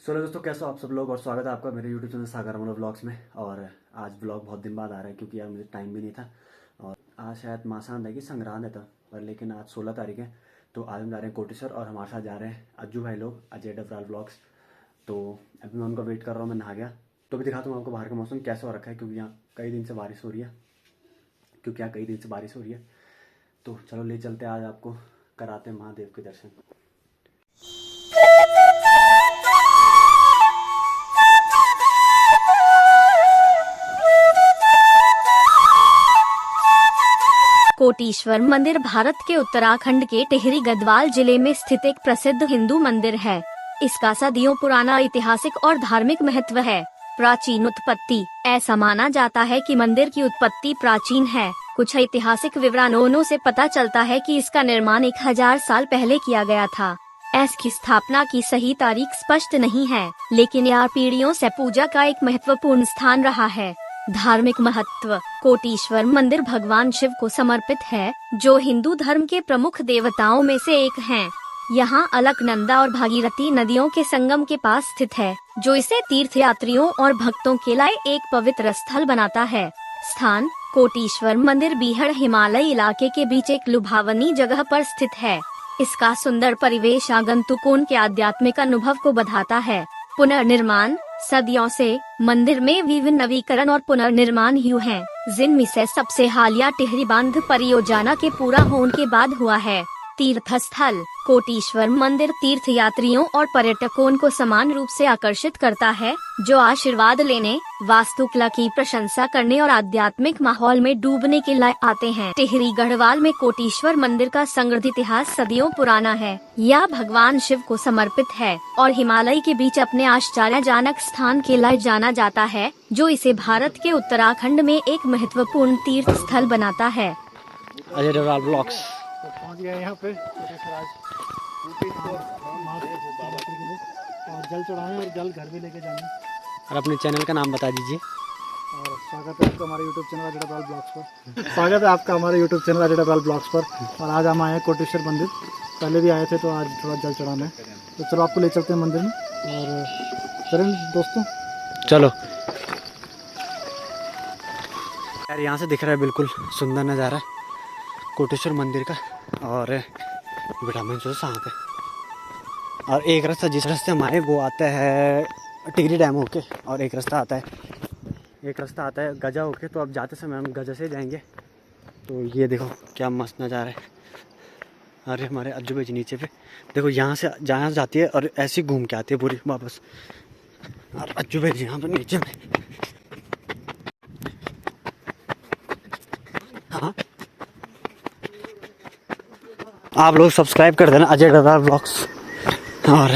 सो दोस्तों, कैसे हो आप सब लोग और स्वागत है आपका मेरे यूट्यूब चैनल सागर अमन व्लॉग्स में। और आज व्लॉग बहुत दिन बाद आ रहा है क्योंकि यार मुझे टाइम भी नहीं था। और आज शायद मासान है कि संग्रांद है था, पर लेकिन आज 16 तारीख है। तो आज हम जा रहे हैं कोटेश्वर और हमारे साथ जा रहे हैं अज्जू भाई लोग, अजय डबराल व्लॉग्स। तो अभी मैं उनका वेट कर रहा हूँ, मैं नहा गया। तो अभी दिखाता हूँ आपको बाहर का मौसम कैसा हो रखा है, क्योंकि यहाँ कई दिन से बारिश हो रही है। तो चलो ले चलते हैं, आज आपको कराते हैं महादेव के दर्शन। कोटेश्वर मंदिर भारत के उत्तराखंड के टिहरी गढ़वाल जिले में स्थित एक प्रसिद्ध हिंदू मंदिर है। इसका सदियों पुराना ऐतिहासिक और धार्मिक महत्व है। प्राचीन उत्पत्ति। ऐसा माना जाता है कि मंदिर की उत्पत्ति प्राचीन है। कुछ ऐतिहासिक विवरणों से पता चलता है कि इसका निर्माण 1000 साल पहले किया गया था। इसकी स्थापना की सही तारीख स्पष्ट नहीं है, लेकिन यह पीढ़ियों से पूजा का एक महत्वपूर्ण स्थान रहा है। धार्मिक महत्व। कोटेश्वर मंदिर भगवान शिव को समर्पित है, जो हिंदू धर्म के प्रमुख देवताओं में से एक हैं। यहाँ अलकनंदा और भागीरथी नदियों के संगम के पास स्थित है, जो इसे तीर्थयात्रियों और भक्तों के लिए एक पवित्र स्थल बनाता है। स्थान। कोटेश्वर मंदिर बीहड़ हिमालय इलाके के बीच एक लुभावनी जगह पर स्थित है। इसका सुंदर परिवेश आगंतुकों के आध्यात्मिक अनुभव को बढ़ाता है। पुनर्निर्माण। सदियों से मंदिर में विभिन्न नवीकरण और पुनर्निर्माण हुए हैं, जिनमें से सबसे हालिया टिहरी बांध परियोजना के पूरा होने के बाद हुआ है। तीर्थ स्थल। कोटेश्वर मंदिर तीर्थ यात्रियों और पर्यटकों को समान रूप से आकर्षित करता है, जो आशीर्वाद लेने, वास्तुकला की प्रशंसा करने और आध्यात्मिक माहौल में डूबने के लिए आते हैं। टिहरी गढ़वाल में कोटेश्वर मंदिर का समृद्ध इतिहास सदियों पुराना है। यह भगवान शिव को समर्पित है और हिमालय के बीच अपने आश्चर्यजनक स्थान के लिए जाना जाता है, जो इसे भारत के उत्तराखंड में एक महत्वपूर्ण तीर्थ स्थल बनाता है। अजय डबराल व्लॉग्स पहुंच गए यहाँ पे और जल चढ़ाएं और जल घर भी लेके जाना। और अपने चैनल का नाम बता दीजिए। और स्वागत है आपका हमारे YouTube channel Ajay Dabral blogs पर। स्वागत है आपका हमारे YouTube channel Ajay Dabral blogs पर। और आज हम आए हैं कोटेश्वर मंदिर। पहले भी आए थे, तो आज थोड़ा जल चढ़ाना है। तो चलो आपको ले चलते हैं मंदिर में और चलें दोस्तों, चलो यार, यहाँ से दिख रहा है बिल्कुल सुंदर नज़ारा कोटेश्वर मंदिर का। और बेटा मैं सोचा यहाँ पे, और एक रास्ता जिस रास्ते हमारे वो आता है टिहरी डैम होके, और एक रास्ता आता है गजा होके। तो अब जाते समय हम गजा से जाएंगे। तो ये देखो क्या मस्त नज़ारा है। अरे हमारे अज्जू भाई नीचे पे देखो, यहाँ से जहाँ जाती है और ऐसे घूम के आती है पूरी वापस। और अज्जू भाई यहाँ पर नीचे में। हाँ, आप लोग सब्सक्राइब कर देना अजय डबराल व्लॉग्स। और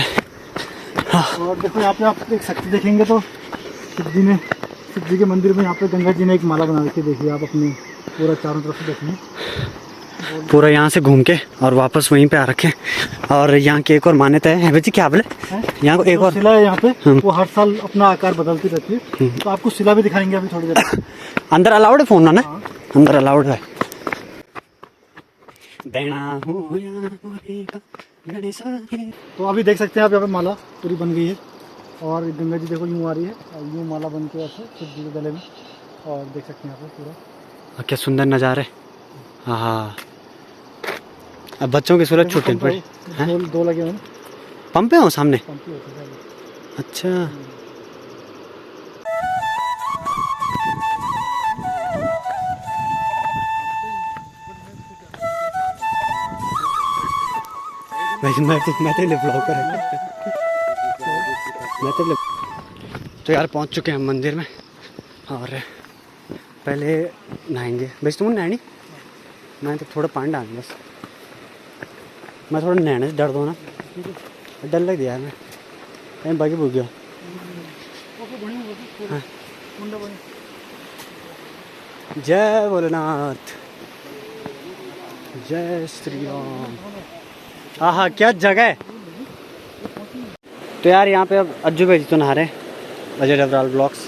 देखो यहाँ पे आप एक शक्ति देखेंगे तो शिव जी के मंदिर में यहाँ पे गंगा जी ने एक माला बना रखी है। देखिए आप अपने पूरा चारों तरफ से देखेंगे, पूरा यहाँ से घूम के और वापस वहीं पे आ रखे। और यहाँ की एक और मान्यता है भाई जी, क्या बोले, यहाँ को एक और शिला है यहाँ पे, वो हर साल अपना आकार बदलती रहती है। तो आपको शिला भी दिखाएंगे अभी थोड़ी देर। अंदर अलाउड है फोन ना? हाँ। अंदर अलाउड है। तो अभी देख सकते हैं आप, यहाँ पे माला पूरी बन गई है। और गंगा जी देखो यूँ आ रही है और यूँ माला बन के ऐसे शिव जी के गले में। और देख सकते हैं यहाँ पे पूरा क्या सुंदर नज़ारा है। हाँ, अब बच्चों की सूरत छूटे पड़े। दो लगे हुए पंप है वो सामने। पंप होते हैं। अच्छा, मैं तो ब्लॉग कर तो यार पहुंच चुके हैं हम मंदिर में। और पहले नहाएंगे। बस तुम नहानी, मैं तो थोड़ा पानी डाल बस। मैं थोड़ा नहाने से डर दो ना, डर लग गया यार। मैं कहीं बाकी भूल गया। हाँ। जय भोलेनाथ, जय श्री राम। हाँ, क्या जगह है। तो यार यहाँ पे अब अज्जू भाई तो नहा रहे हैं, अजय डबराल ब्लॉग्स।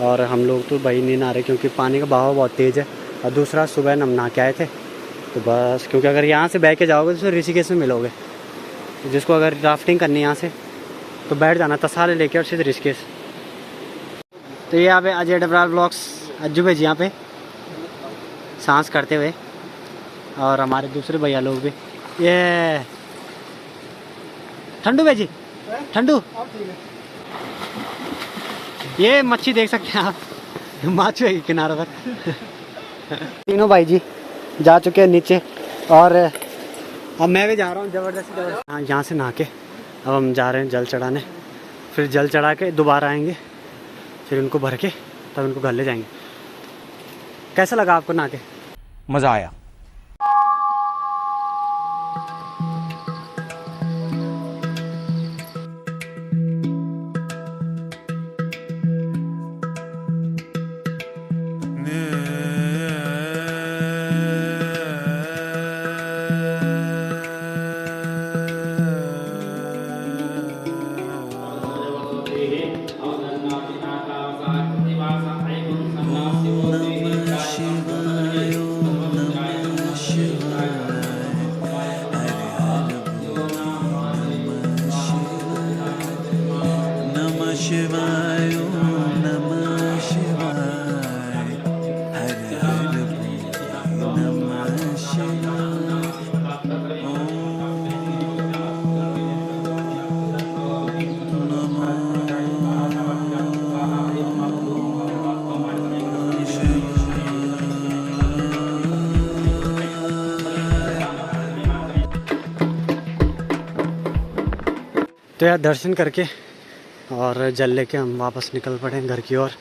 और हम लोग तो भाई नहीं नहा रहे क्योंकि पानी का बहाव बहुत तेज़ है। और दूसरा सुबह हम नहा के आए थे, तो बस क्योंकि अगर यहाँ से बह के जाओगे तो ऋषिकेश में मिलोगे। तो जिसको अगर राफ्टिंग करनी है यहाँ से तो बैठ जाना तसाले लेके और सीधे ऋषिकेश। तो ये यहाँ पे अजय डबराल ब्लॉग्स अज्जू भाई जी यहाँ पे सांस करते हुए, और हमारे दूसरे भैया लोग भी। ये ठंडू भाई जी, ठंडू ये मच्छी देख सकते हैं आप, माछू है किनारे पर। तीनों भाई जी जा चुके हैं नीचे, और अब मैं भी जा रहा हूँ ज़बरदस्ती। हाँ, यहाँ से नहा के अब हम जा रहे हैं जल चढ़ाने। फिर जल चढ़ा के दोबारा आएंगे, फिर उनको भर के तब उनको घर ले जाएंगे। कैसा लगा आपको नहा के? मज़ा आया। तो यार दर्शन करके और जल लेके हम वापस निकल पड़े घर की ओर।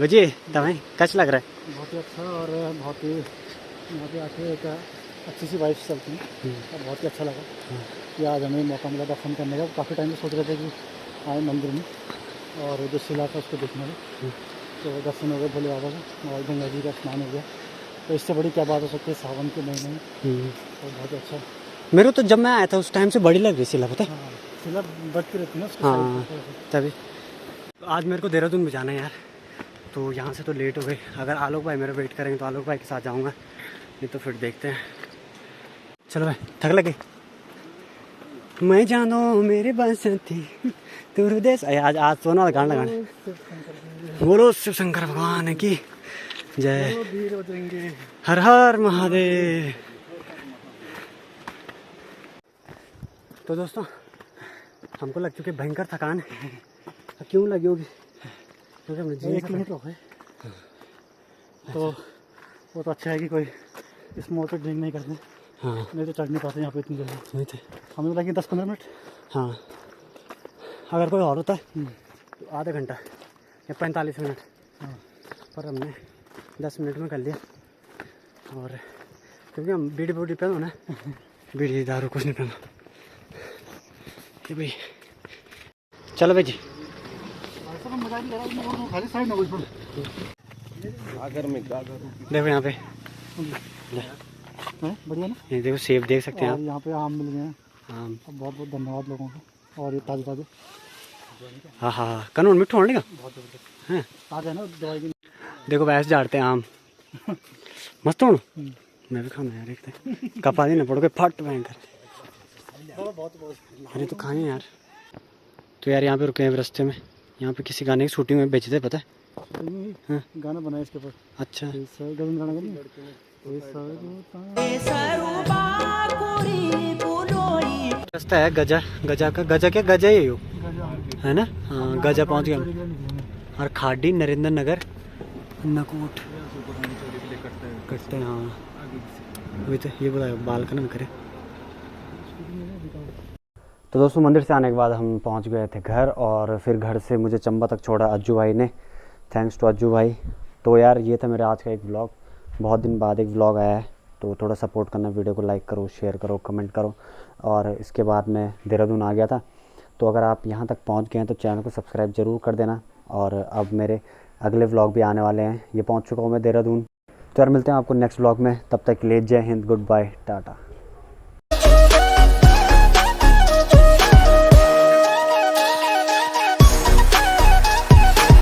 बजी तमें कैसा लग रहा है? बहुत ही अच्छा, और बहुत ही यहाँ पे आके एक अच्छी सी वाइफ चलती है, और बहुत ही अच्छा लगा कि आज हमें मौका मिला दर्शन करने का। काफ़ी टाइम से सोच रहे थे कि आए मंदिर में और जो शिला था उसको देखने में, तो दर्शन हो गए भोले बाबा का, और गंगा जी का स्नान हो गया। तो इससे बड़ी क्या बात हो सकती है सावन के महीने में। तो बहुत ही अच्छा। मेरे को तो जब मैं आया था उस टाइम से बड़ी लग रही शिला, पता है? हाँ, शिला बढ़ती रहती है ना। हाँ तभी। आज मेरे को देहरादून भी जाना है यार, तो यहाँ से तो लेट हो गई। अगर आलोक भाई मेरा वेट करेंगे तो आलोक भाई के साथ जाऊँगा, नहीं तो फिर देखते हैं। चलो भाई, थक लगे। मैं जानो मेरे बसंती तू हृदय से। आज सोना वाला गाना लगाना। बोलो शिव शंकर भगवान की जय, हर हर महादेव। तो दोस्तों हमको लग चुकी भयंकर थकान। क्यों लगी होगी? क्योंकि हमने 1 किलोमीटर हो गए, तो वो तो अच्छा है कि कोई इस मोड़ पर ड्रिंक नहीं करते। हाँ नहीं तो चढ़ नहीं पाते यहाँ पे इतनी जल्दी। नहीं थे। हमें लगे 10-15 मिनट। हाँ अगर कोई और होता है तो आधा घंटा या 45 मिनट। हाँ, पर हमने 10 मिनट में कर लिया। और क्योंकि हम बीड़ी बूड़ी पे हो ना, बीड़ी दारू कुछ नहीं पीना कि भाई। चलो भाई जी। देखो यहाँ पे बढ़िया ना। ये देखो सेब देख सकते हैं और आप। यहाँ पे आम मिल गए हैं। आम। बहुत बहुत धन्यवाद लोगों का। और ये ताज़े ताज़े। हाँ हाँ हाँ, कानून मिठू होने का है। ताज़ा है ना, दवाई की। देखो वैसे झाड़ते हैं आम। मस्त हो। मैं भी खाना यार, देखते कपा देना पड़ोगे फट भयंकर। अरे तो खाएं यार। तो यार यहाँ पे रुके हैं रास्ते में। यहाँ पे किसी गाने की शूटिंग में बेचे थे, पता है? हाँ। गाना बनाया इसके ऊपर। अच्छा गगन गाना नहीं? रास्ता है गजा, गजा का गजा क्या गजा ही हो है ना। हाँ गजा पहुँच गया। और खाड़ी नरेंद्र नगर नकोट कटते हैं। हाँ वही तो ये बताया बाल का ना करे। तो दोस्तों मंदिर से आने के बाद हम पहुंच गए थे घर, और फिर घर से मुझे चंबा तक छोड़ा अज्जू भाई ने। थैंक्स टू अज्जू भाई। तो यार ये था मेरा आज का एक व्लॉग। बहुत दिन बाद एक व्लॉग आया है, तो थोड़ा सपोर्ट करना। वीडियो को लाइक करो, शेयर करो, कमेंट करो। और इसके बाद मैं देहरादून आ गया था, तो अगर आप यहाँ तक पहुँच गए हैं तो चैनल को सब्सक्राइब ज़रूर कर देना। और अब मेरे अगले व्लॉग भी आने वाले हैं। ये पहुँच चुका हूँ मैं देहरादून। तो यार मिलते हैं आपको नेक्स्ट व्लॉग में। तब तक के लिए जय हिंद, गुड बाय, टाटा।